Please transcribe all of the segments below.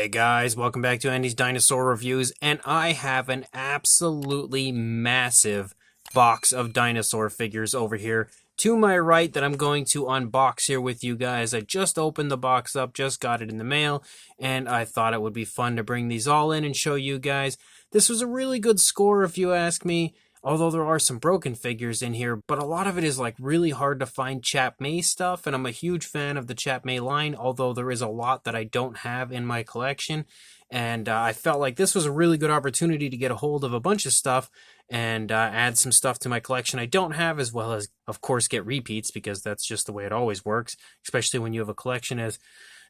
Hey guys, welcome back to Andy's Dinosaur Reviews, and I have an absolutely massive box of dinosaur figures over here to my right that I'm going to unbox here with you guys. I just opened the box up, just got it in the mail, and I thought it would be fun to bring these all in and show you guys. This was a really good score if you ask me. Although there are some broken figures in here, but a lot of it is like really hard to find Chap Mei stuff, and I'm a huge fan of the Chap Mei line, although there is a lot that I don't have in my collection, and I felt like this was a really good opportunity to get a hold of a bunch of stuff and add some stuff to my collection I don't have, as well as, of course, get repeats, because that's just the way it always works, especially when you have a collection as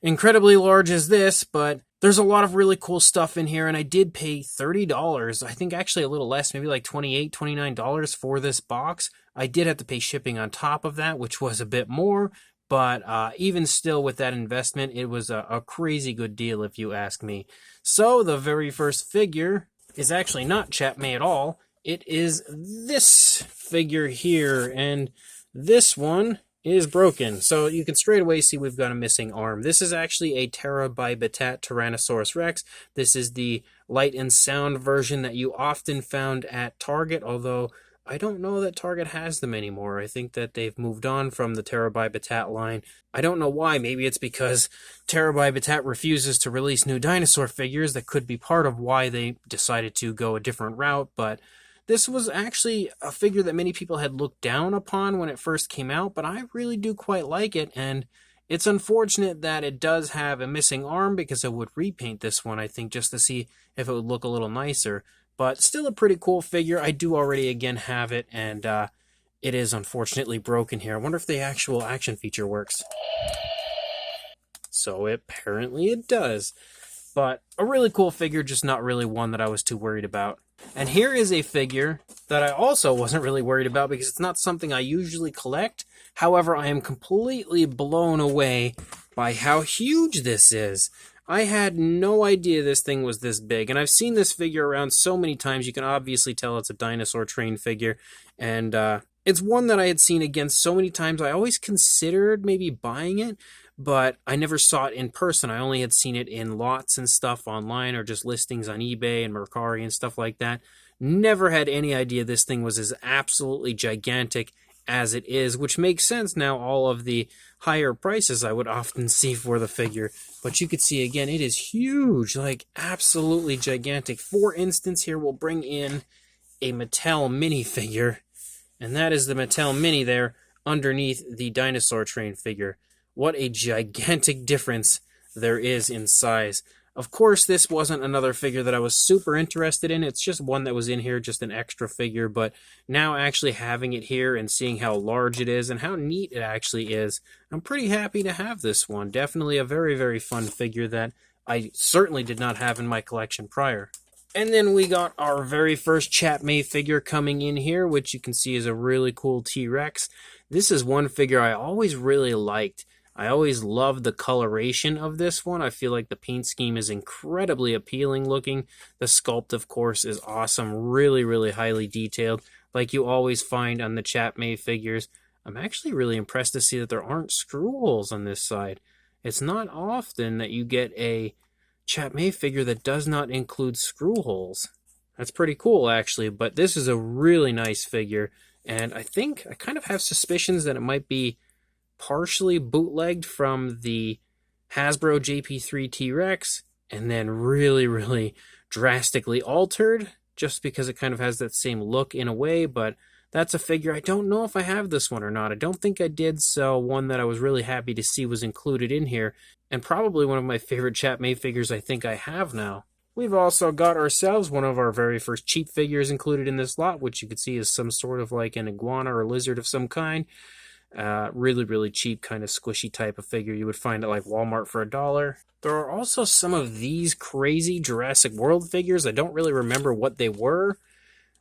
incredibly large as this. But there's a lot of really cool stuff in here, and I did pay $30. I think actually a little less, maybe like $28, $29 for this box. I did have to pay shipping on top of that, which was a bit more, but even still with that investment, it was a crazy good deal if you ask me. So the very first figure is actually not Chap Mei at all. It is this figure here, and this one is broken. So you can straight away see we've got a missing arm. This is actually a Terabibatat Tyrannosaurus Rex. This is the light and sound version that you often found at Target, although I don't know that Target has them anymore. I think that they've moved on from the Terabibatat line. I don't know why. Maybe it's because Terabibatat refuses to release new dinosaur figures. That could be part of why they decided to go a different route, but this was actually a figure that many people had looked down upon when it first came out, but I really do quite like it, and it's unfortunate that it does have a missing arm, because I would repaint this one, I think, just to see if it would look a little nicer. But still a pretty cool figure. I do already, again, have it, and it is unfortunately broken here. I wonder if the actual action feature works. So apparently it does. But a really cool figure, just not really one that I was too worried about. And here is a figure that I also wasn't really worried about, because it's not something I usually collect. However, I am completely blown away by how huge this is. I had no idea this thing was this big, and I've seen this figure around so many times. You can obviously tell it's a dinosaur train figure, and it's one that I had seen again so many times. I always considered maybe buying it, but I never saw it in person. I only had seen it in lots and stuff online, or just listings on eBay and Mercari and stuff like that. Never had any idea this thing was as absolutely gigantic as it is, which makes sense now, all of the higher prices I would often see for the figure. But you could see, again, it is huge, like absolutely gigantic. For instance, here we'll bring in a Mattel minifigure, and that is the Mattel Mini there underneath the dinosaur train figure. What a gigantic difference there is in size. Of course, this wasn't another figure that I was super interested in. It's just one that was in here, just an extra figure. But now actually having it here and seeing how large it is and how neat it actually is, I'm pretty happy to have this one. Definitely a very, very fun figure that I certainly did not have in my collection prior. And then we got our very first Chap Mei figure coming in here, which you can see is a really cool T-Rex. This is one figure I always really liked. I always loved the coloration of this one. I feel like the paint scheme is incredibly appealing looking. The sculpt, of course, is awesome. Really, really highly detailed, like you always find on the Chap Mei figures. I'm actually really impressed to see that there aren't screw holes on this side. It's not often that you get a Chap Mei figure that does not include screw holes. That's pretty cool, actually, but this is a really nice figure, and I think I kind of have suspicions that it might be partially bootlegged from the Hasbro JP3 T-Rex, and then really, really drastically altered, just because it kind of has that same look in a way. But that's a figure I don't know if I have this one or not. I don't think I did, so one that I was really happy to see was included in here, and probably one of my favorite Chap Mei figures I think I have now. We've also got ourselves one of our very first cheap figures included in this lot, which you can see is some sort of like an iguana or lizard of some kind. Really, really cheap, kind of squishy type of figure. You would find at like Walmart for $1. There are also some of these crazy Jurassic World figures. I don't really remember what they were,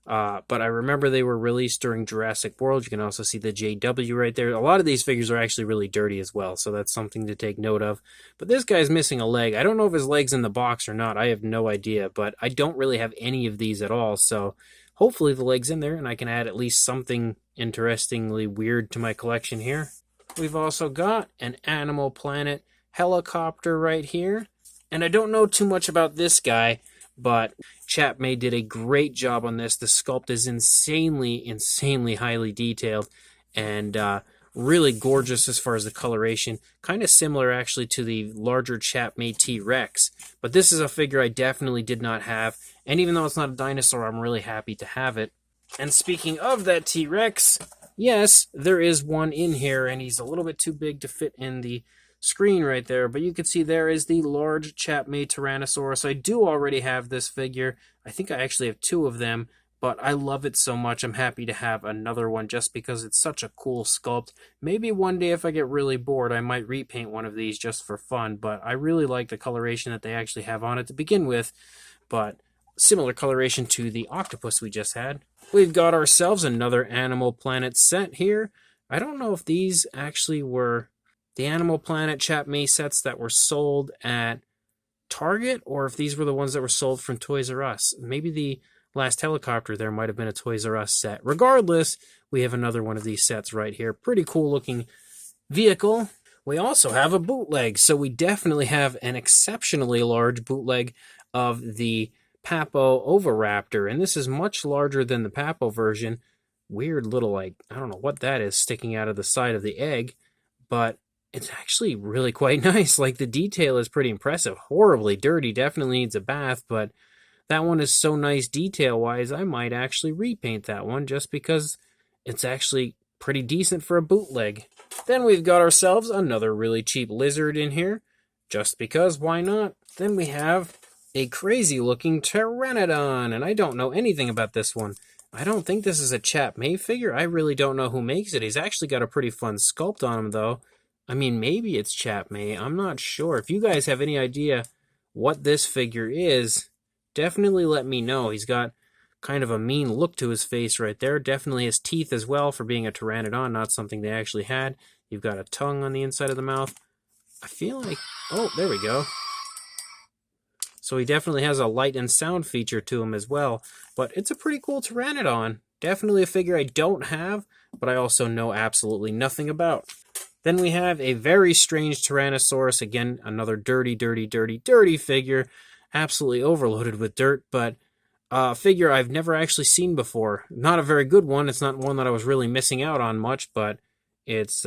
but I remember they were released during Jurassic World. You can also see the JW right there. A lot of these figures are actually really dirty as well, so that's something to take note of. But this guy's missing a leg. I don't know if his leg's in the box or not. I have no idea, but I don't really have any of these at all, so hopefully the leg's in there and I can add at least something interestingly weird to my collection here. We've also got an Animal Planet helicopter right here. And I don't know too much about this guy, but Chap Mei did a great job on this. The sculpt is insanely highly detailed, and really gorgeous as far as the coloration. Kind of similar, actually, to the larger Chap Mei T-Rex. But this is a figure I definitely did not have, and even though it's not a dinosaur, I'm really happy to have it. And speaking of that T-Rex, yes, there is one in here, and he's a little bit too big to fit in the screen right there, but you can see there is the large Chap Mei Tyrannosaurus. I do already have this figure. I think I actually have two of them, but I love it so much. I'm happy to have another one just because it's such a cool sculpt. Maybe one day if I get really bored, I might repaint one of these just for fun, but I really like the coloration that they actually have on it to begin with, but similar coloration to the octopus we just had. We've got ourselves another Animal Planet set here. I don't know if these actually were the Animal Planet Chap Mei sets that were sold at Target, or if these were the ones that were sold from Toys R Us. Maybe the last helicopter there might have been a Toys R Us set. Regardless, we have another one of these sets right here. Pretty cool looking vehicle. We also have a bootleg, so we definitely have an exceptionally large bootleg of the Papo Oviraptor, and this is much larger than the Papo version. Weird little, like, I don't know what that is sticking out of the side of the egg, but it's actually really quite nice. Like, the detail is pretty impressive. Horribly dirty, definitely needs a bath, but that one is so nice detail-wise, I might actually repaint that one just because it's actually pretty decent for a bootleg. Then we've got ourselves another really cheap lizard in here, just because, why not? Then we have a crazy-looking Pteranodon, and I don't know anything about this one. I don't think this is a Chap Mei figure. I really don't know who makes it. He's actually got a pretty fun sculpt on him, though. I mean, maybe it's Chap Mei. I'm not sure. If you guys have any idea what this figure is, definitely let me know. He's got kind of a mean look to his face right there. Definitely his teeth as well for being a Pteranodon, not something they actually had. You've got a tongue on the inside of the mouth. I feel like... Oh, there we go. So he definitely has a light and sound feature to him as well. But it's a pretty cool Pteranodon. Definitely a figure I don't have, but I also know absolutely nothing about. Then we have a very strange Tyrannosaurus. Again, another dirty figure. Absolutely overloaded with dirt, but a figure I've never actually seen before. Not a very good one. It's not one that I was really missing out on much, but it's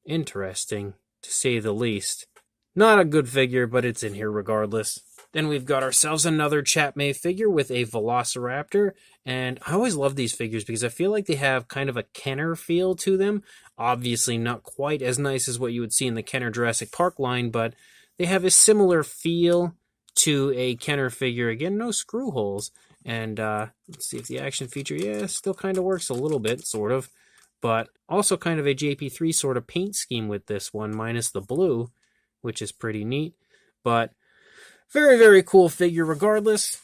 interesting, to say the least. Not a good figure, but it's in here regardless. Then we've got ourselves another Chap Mei figure with a Velociraptor, and I always love these figures because I feel like they have kind of a Kenner feel to them. Obviously not quite as nice as what you would see in the Kenner Jurassic Park line, but they have a similar feel to a Kenner figure. Again, no screw holes. And let's see if the action feature, yeah, still kind of works a little bit, sort of. But also kind of a JP3 sort of paint scheme with this one, minus the blue, which is pretty neat. But very cool figure regardless.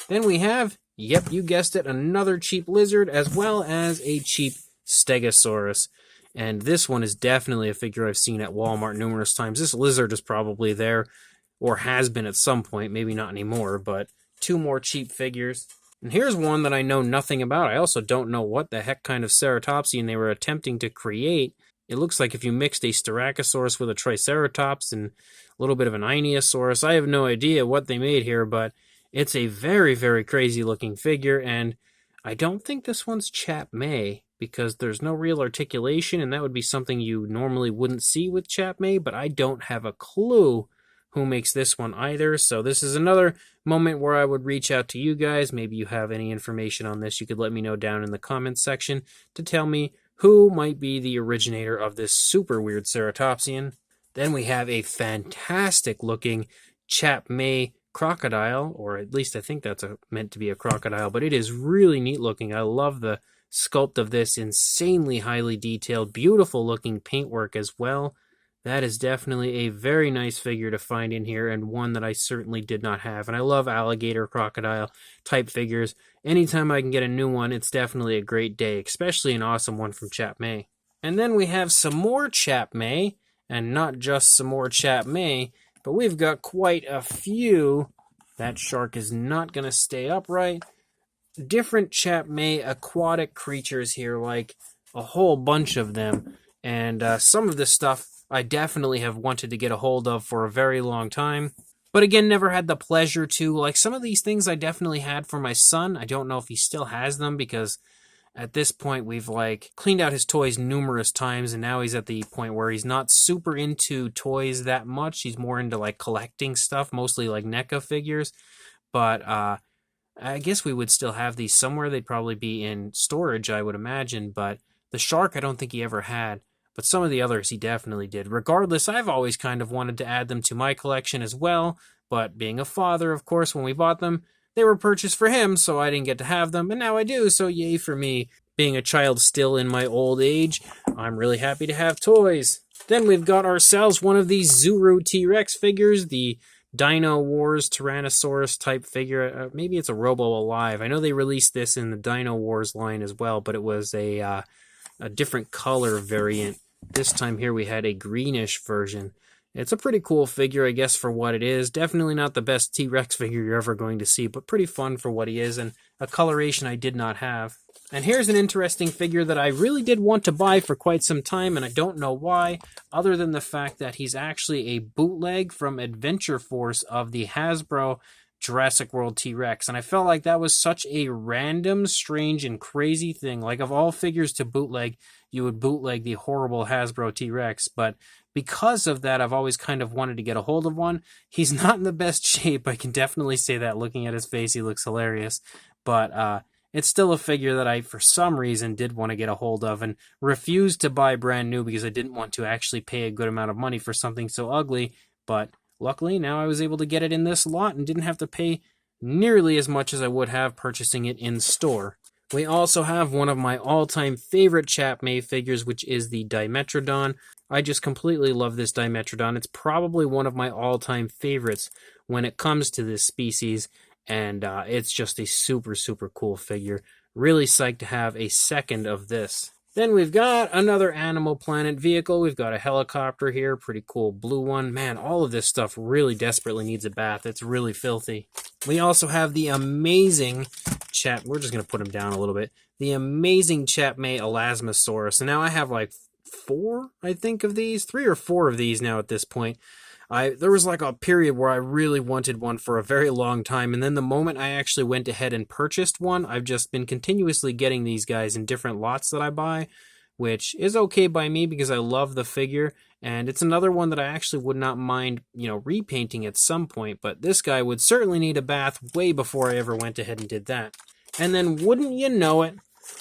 Then we have, yep, you guessed it, another cheap lizard as well as a cheap Stegosaurus. And this one is definitely a figure I've seen at Walmart numerous times. This lizard is probably there, or has been at some point, maybe not anymore, but two more cheap figures. And here's one that I know nothing about. I also don't know what the heck kind of ceratopsian they were attempting to create. It looks like if you mixed a Styracosaurus with a Triceratops and a little bit of an Ionosaurus. I have no idea what they made here, but it's a very crazy looking figure, and I don't think this one's Chap Mei because there's no real articulation, and that would be something you normally wouldn't see with Chap Mei, but I don't have a clue who makes this one either. So this is another moment where I would reach out to you guys. Maybe you have any information on this. You could let me know down in the comments section to tell me who might be the originator of this super weird ceratopsian. Then we have a fantastic looking Chap Mei crocodile, or at least I think that's meant to be a crocodile, but it is really neat looking. I love the sculpt of this, insanely highly detailed, beautiful looking paintwork as well. That is definitely a very nice figure to find in here, and one that I certainly did not have. And I love alligator, crocodile type figures. Anytime I can get a new one, it's definitely a great day, especially an awesome one from Chap Mei. And then we have some more Chap Mei, and not just some more Chap Mei, but we've got quite a few. That shark is not going to stay upright. Different Chap Mei aquatic creatures here, like a whole bunch of them. And some of this stuff I definitely have wanted to get a hold of for a very long time. But again, never had the pleasure to. Like some of these things I definitely had for my son. I don't know if he still has them because at this point we've like cleaned out his toys numerous times, and now he's at the point where he's not super into toys that much. He's more into like collecting stuff, mostly like NECA figures. But I guess we would still have these somewhere. They'd probably be in storage, I would imagine. But the shark, I don't think he ever had. But some of the others he definitely did. Regardless, I've always kind of wanted to add them to my collection as well. But being a father, of course, when we bought them, they were purchased for him, so I didn't get to have them. And now I do, so yay for me. Being a child still in my old age, I'm really happy to have toys. Then we've got ourselves one of these Zuru T-Rex figures, the Dino Wars Tyrannosaurus type figure. Maybe it's a Robo Alive. I know they released this in the Dino Wars line as well, but it was a different color variant. This time here we had a greenish version. It's a pretty cool figure, I guess, for what it is. Definitely not the best T-Rex figure you're ever going to see, but pretty fun for what he is, and a coloration I did not have. And here's an interesting figure that I really did want to buy for quite some time, and I don't know why, other than the fact that he's actually a bootleg from Adventure Force of the Hasbro Jurassic World T-Rex. And I felt like that was such a random, strange, and crazy thing. Like, of all figures to bootleg, you would bootleg the horrible Hasbro T-Rex, but because of that, I've always kind of wanted to get a hold of one. He's not in the best shape, I can definitely say that. Looking at his face, he looks hilarious. But it's still a figure that I, for some reason, did want to get a hold of and refused to buy brand new because I didn't want to actually pay a good amount of money for something so ugly. But luckily, now I was able to get it in this lot and didn't have to pay nearly as much as I would have purchasing it in store. We also have one of my all-time favorite Chap Mei figures, which is the Dimetrodon. I just completely love this Dimetrodon. It's probably one of my all-time favorites when it comes to this species, and it's just a super, super cool figure. Really psyched to have a second of this. Then we've got another Animal Planet vehicle. We've got a helicopter here, pretty cool blue one. Man, all of this stuff really desperately needs a bath. It's really filthy. We also have the amazing we're just going to put him down a little bit. The amazing Chap Mei Elasmosaurus. And now I have like 4, I think, of these. 3 or 4 of these now at this point. There was like a period where I really wanted one for a very long time, and then the moment I actually went ahead and purchased one, I've just been continuously getting these guys in different lots that I buy, which is okay by me because I love the figure, and it's another one that I actually would not mind, repainting at some point, but this guy would certainly need a bath way before I ever went ahead and did that. And then, wouldn't you know it,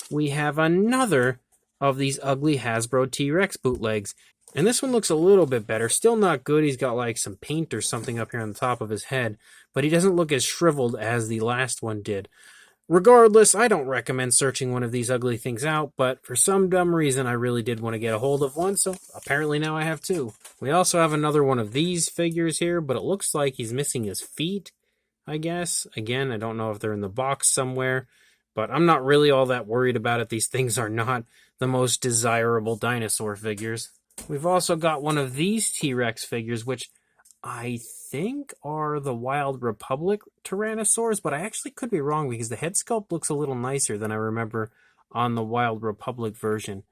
we have another of these ugly Hasbro T-Rex bootlegs. And this one looks a little bit better. Still not good. He's got like some paint or something up here on the top of his head, but he doesn't look as shriveled as the last one did. Regardless, I don't recommend searching one of these ugly things out, but for some dumb reason, I really did want to get a hold of one, so apparently now I have 2. We also have another one of these figures here, but it looks like he's missing his feet, I guess. Again, I don't know if they're in the box somewhere, but I'm not really all that worried about it. These things are not the most desirable dinosaur figures. We've also got one of these T-Rex figures, which I think are the Wild Republic Tyrannosaurs, but I actually could be wrong because the head sculpt looks a little nicer than I remember on the Wild Republic version.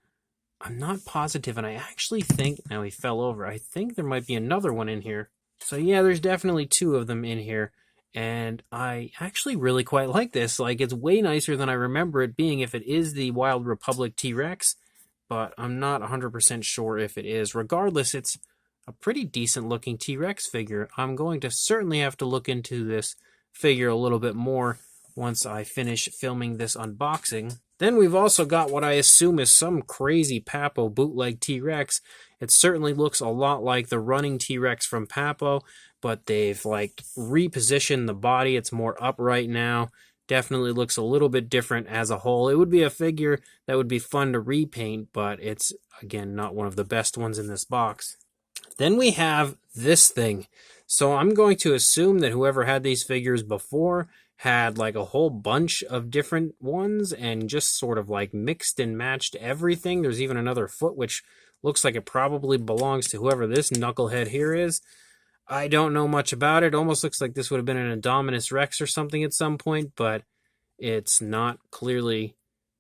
I'm not positive, and I actually think, now he fell over, I think there might be another one in here. So yeah, there's definitely 2 of them in here, and I actually really quite like this. Like, it's way nicer than I remember it being if it is the Wild Republic T-Rex, but I'm not 100% sure if it is. Regardless, it's a pretty decent looking T-Rex figure. I'm going to certainly have to look into this figure a little bit more once I finish filming this unboxing. Then we've also got what I assume is some crazy Papo bootleg T-Rex. It certainly looks a lot like the running T-Rex from Papo, but they've like repositioned the body. It's more upright now. Definitely looks a little bit different as a whole. It would be a figure that would be fun to repaint, but it's, again, not one of the best ones in this box. Then we have this thing. So I'm going to assume that whoever had these figures before had like a whole bunch of different ones and just sort of like mixed and matched everything. There's even another foot, which looks like it probably belongs to whoever this knucklehead here is. I don't know much about it. Almost looks like this would have been an Indominus Rex or something at some point, but it's not clearly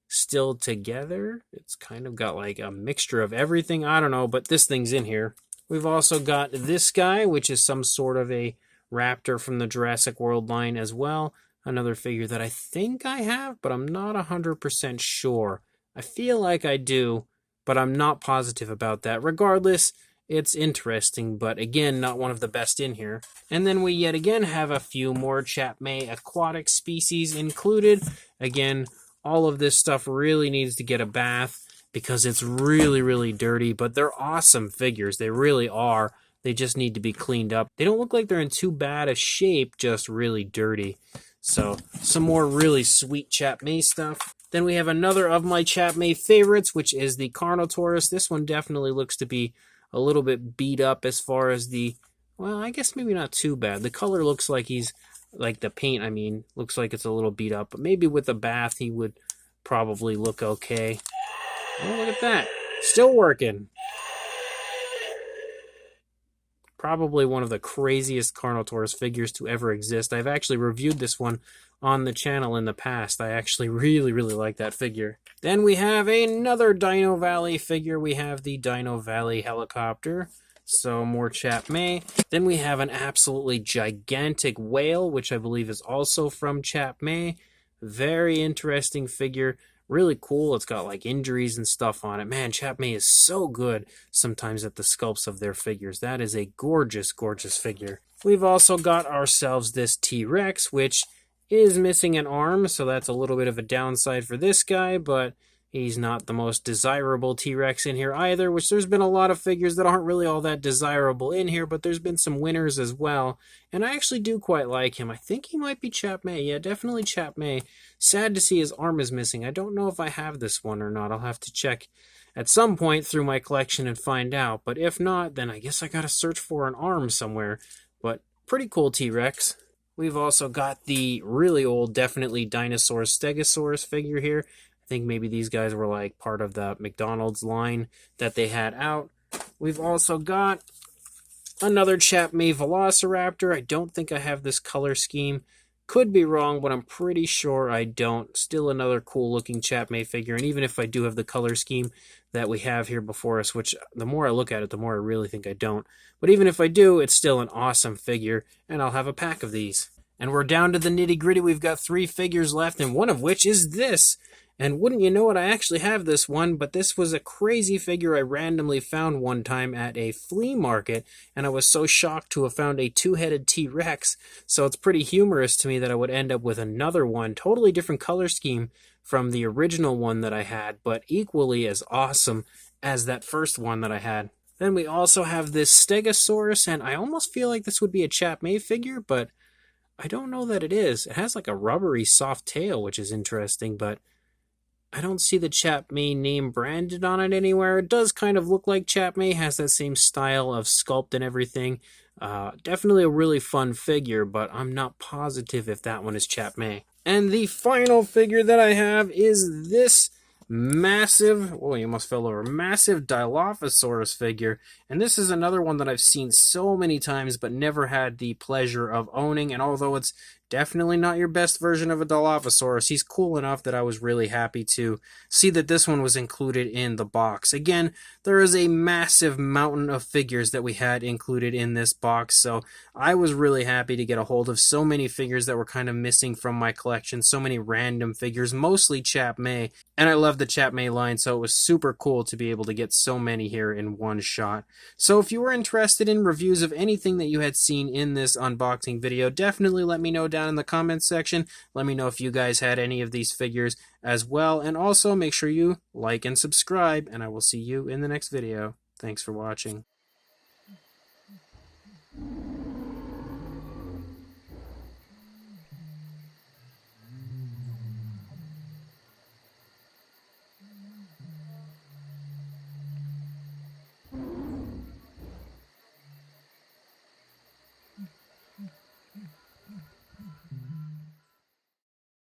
still together. It's kind of got like a mixture of everything. I don't know, but this thing's in here. We've also got this guy, which is some sort of a raptor from the Jurassic World line as well. Another figure that I think I have, but I'm not 100% sure. I feel like I do, but I'm not positive about that. Regardless, it's interesting, but again, not one of the best in here. And then we yet again have a few more Chap Mei aquatic species included. Again, all of this stuff really needs to get a bath because it's really, really dirty, but they're awesome figures. They really are. They just need to be cleaned up. They don't look like they're in too bad a shape, just really dirty. So, some more really sweet Chap Mei stuff. Then we have another of my Chap Mei favorites, which is the Carnotaurus. This one definitely looks to be a little bit beat up as far as the, well, I guess maybe not too bad. The color looks like he's, like the paint, I mean, looks like it's a little beat up. But maybe with a bath, he would probably look okay. Oh, look at that. Still working. Probably one of the craziest Carnotaurus figures to ever exist. I've actually reviewed this one on the channel in the past. I actually really, really like that figure. Then we have another Dino Valley figure. We have the Dino Valley helicopter. So more Chap Mei. Then we have an absolutely gigantic whale, which I believe is also from Chap Mei. Very interesting figure. Really cool. It's got like injuries and stuff on it. Man, Chap Mei is so good sometimes at the sculpts of their figures. That is a gorgeous, gorgeous figure. We've also got ourselves this T-Rex, which is missing an arm, so that's a little bit of a downside for this guy, but he's not the most desirable T-Rex in here either, which there's been a lot of figures that aren't really all that desirable in here, but there's been some winners as well, and I actually do quite like him. I think he might be Chap Mei. Yeah, definitely Chap Mei. Sad to see his arm is missing. I don't know if I have this one or not. I'll have to check at some point through my collection and find out, but if not, then I guess I gotta search for an arm somewhere. But pretty cool T-Rex. We've also got the really old, definitely Dinosaur Stegosaurus figure here. I think maybe these guys were like part of the McDonald's line that they had out. We've also got another Chap Mei Velociraptor. I don't think I have this color scheme. Could be wrong, but I'm pretty sure I don't. Still another cool looking Chap Mei figure. And even if I do have the color scheme that we have here before us, which the more I look at it, the more I really think I don't. But even if I do, it's still an awesome figure, and I'll have a pack of these. And we're down to the nitty gritty. We've got 3 figures left, and one of which is this. And wouldn't you know it, I actually have this one, but this was a crazy figure I randomly found one time at a flea market, and I was so shocked to have found a 2-headed T-Rex, so it's pretty humorous to me that I would end up with another one, totally different color scheme from the original one that I had, but equally as awesome as that first one that I had. Then we also have this Stegosaurus, and I almost feel like this would be a Chap Mei figure, but I don't know that it is. It has like a rubbery soft tail, which is interesting, but I don't see the Chap Mei name branded on it anywhere. It does kind of look like Chap Mei, has that same style of sculpt and everything. Definitely a really fun figure, but I'm not positive if that one is Chap Mei. And the final figure that I have is this massive, oh, you almost fell over, massive Dilophosaurus figure. And this is another one that I've seen so many times, but never had the pleasure of owning. And although it's definitely not your best version of a Dilophosaurus, he's cool enough that I was really happy to see that this one was included in the box. Again, there is a massive mountain of figures that we had included in this box, so I was really happy to get a hold of so many figures that were kind of missing from my collection, so many random figures, mostly Chap Mei, and I love the Chap Mei line, so it was super cool to be able to get so many here in one shot. So if you were interested in reviews of anything that you had seen in this unboxing video, definitely let me know down in the comments section. Let me know if you guys had any of these figures as well, and also make sure you like and subscribe, and I will see you in the next video. Thanks for watching.